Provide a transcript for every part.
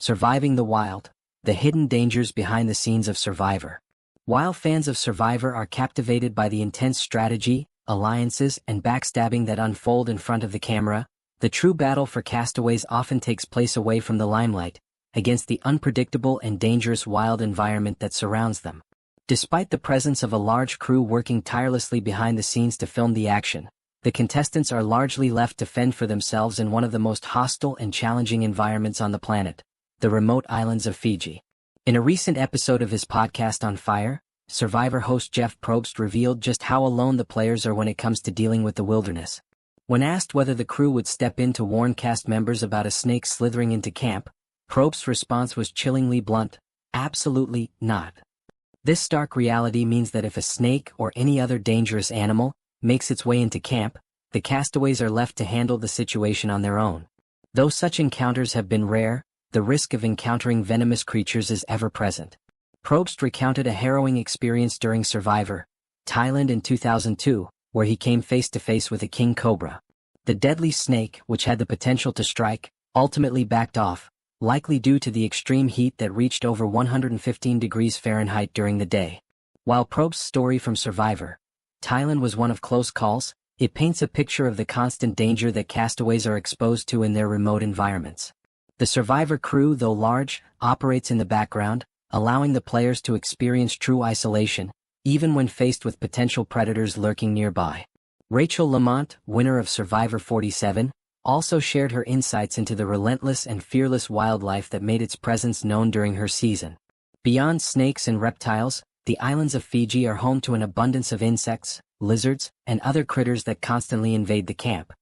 Surviving the Wild, the hidden dangers behind the scenes of Survivor. While fans of Survivor are captivated by the intense strategy, alliances, and backstabbing that unfold in front of the camera, the true battle for castaways often takes place away from the limelight, against the unpredictable and dangerous wild environment that surrounds them. Despite the presence of a large crew working tirelessly behind the scenes to film the action, the contestants are largely left to fend for themselves in one of the most hostile and challenging environments on the planet, the remote islands of Fiji. In a recent episode of his podcast On Fire, Survivor host Jeff Probst revealed just how alone the players are when it comes to dealing with the wilderness. When asked whether the crew would step in to warn cast members about a snake slithering into camp, Probst's response was chillingly blunt: absolutely not. This stark reality means that if a snake or any other dangerous animal makes its way into camp, the castaways are left to handle the situation on their own. Though such encounters have been rare, the risk of encountering venomous creatures is ever present. Probst recounted a harrowing experience during Survivor, Thailand in 2002, where he came face to face with a king cobra. The deadly snake, which had the potential to strike, ultimately backed off, likely due to the extreme heat that reached over 115 degrees Fahrenheit during the day. While Probst's story from Survivor, Thailand was one of close calls, it paints a picture of the constant danger that castaways are exposed to in their remote environments. The Survivor crew, though large, operates in the background, allowing the players to experience true isolation, even when faced with potential predators lurking nearby. Rachel LaMont, winner of Survivor 47, also shared her insights into the relentless and fearless wildlife that made its presence known during her season. Beyond snakes and reptiles, the islands of Fiji are home to an abundance of insects, lizards, and other critters that constantly invade the camp.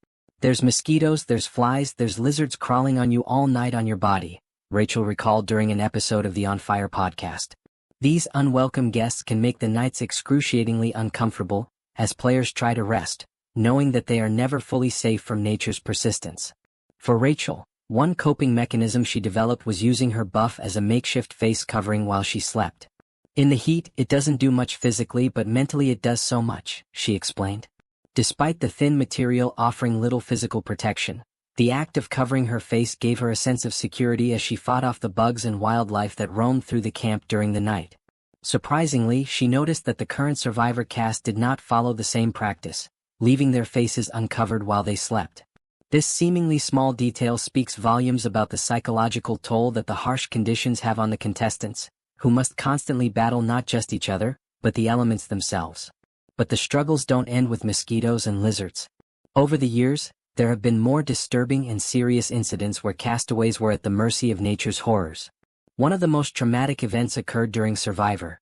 There's mosquitoes, there's flies, there's lizards crawling on you all night on your body, Rachel recalled during an episode of the On Fire podcast. These unwelcome guests can make the nights excruciatingly uncomfortable, as players try to rest, knowing that they are never fully safe from nature's persistence. For Rachel, one coping mechanism she developed was using her buff as a makeshift face covering while she slept. In the heat, it doesn't do much physically, but mentally it does so much, she explained. Despite the thin material offering little physical protection, the act of covering her face gave her a sense of security as she fought off the bugs and wildlife that roamed through the camp during the night. Surprisingly, she noticed that the current Survivor cast did not follow the same practice, leaving their faces uncovered while they slept. This seemingly small detail speaks volumes about the psychological toll that the harsh conditions have on the contestants, who must constantly battle not just each other, but the elements themselves. But the struggles don't end with mosquitoes and lizards. Over the years, there have been more disturbing and serious incidents where castaways were at the mercy of nature's horrors. One of the most traumatic events occurred during Survivor,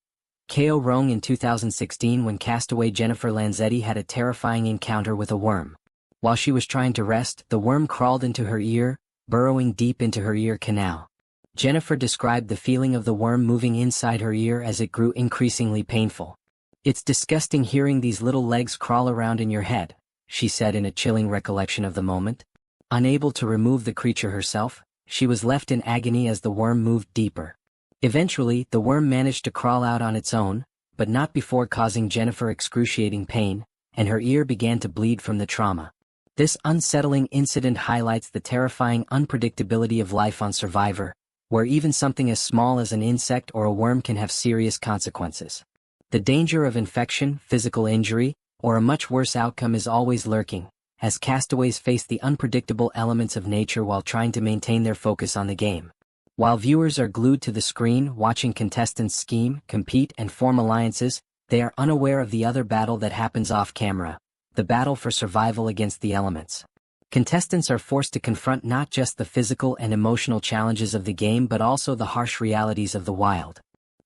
Kaoh Rong in 2016, when castaway Jennifer Lanzetti had a terrifying encounter with a worm. While she was trying to rest, the worm crawled into her ear, burrowing deep into her ear canal. Jennifer described the feeling of the worm moving inside her ear as it grew increasingly painful. "It's disgusting hearing these little legs crawl around in your head," she said in a chilling recollection of the moment. Unable to remove the creature herself, she was left in agony as the worm moved deeper. Eventually, the worm managed to crawl out on its own, but not before causing Jennifer excruciating pain, and her ear began to bleed from the trauma. This unsettling incident highlights the terrifying unpredictability of life on Survivor, where even something as small as an insect or a worm can have serious consequences. The danger of infection, physical injury, or a much worse outcome is always lurking, as castaways face the unpredictable elements of nature while trying to maintain their focus on the game. While viewers are glued to the screen watching contestants scheme, compete, and form alliances, they are unaware of the other battle that happens off-camera, the battle for survival against the elements. Contestants are forced to confront not just the physical and emotional challenges of the game but also the harsh realities of the wild.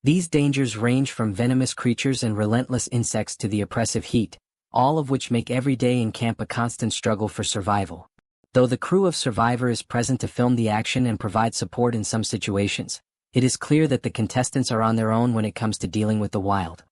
These dangers range from venomous creatures and relentless insects to the oppressive heat, all of which make every day in camp a constant struggle for survival. Though the crew of Survivor is present to film the action and provide support in some situations, it is clear that the contestants are on their own when it comes to dealing with the wild.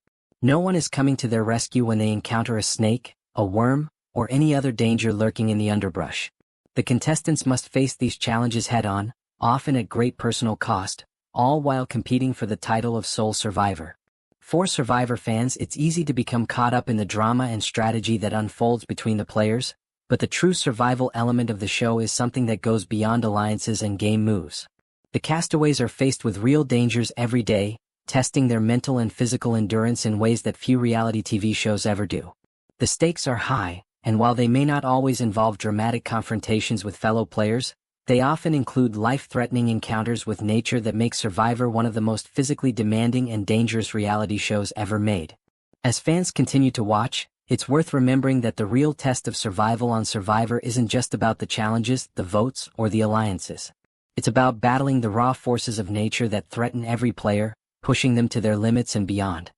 No one is coming to their rescue when they encounter a snake, a worm, or any other danger lurking in the underbrush. The contestants must face these challenges head-on, often at great personal cost, all while competing for the title of sole survivor. For Survivor fans, it's easy to become caught up in the drama and strategy that unfolds between the players, but the true survival element of the show is something that goes beyond alliances and game moves. The castaways are faced with real dangers every day, testing their mental and physical endurance in ways that few reality TV shows ever do. The stakes are high, and while they may not always involve dramatic confrontations with fellow players, they often include life-threatening encounters with nature that make Survivor one of the most physically demanding and dangerous reality shows ever made. As fans continue to watch, it's worth remembering that the real test of survival on Survivor isn't just about the challenges, the votes, or the alliances. It's about battling the raw forces of nature that threaten every player, pushing them to their limits and beyond.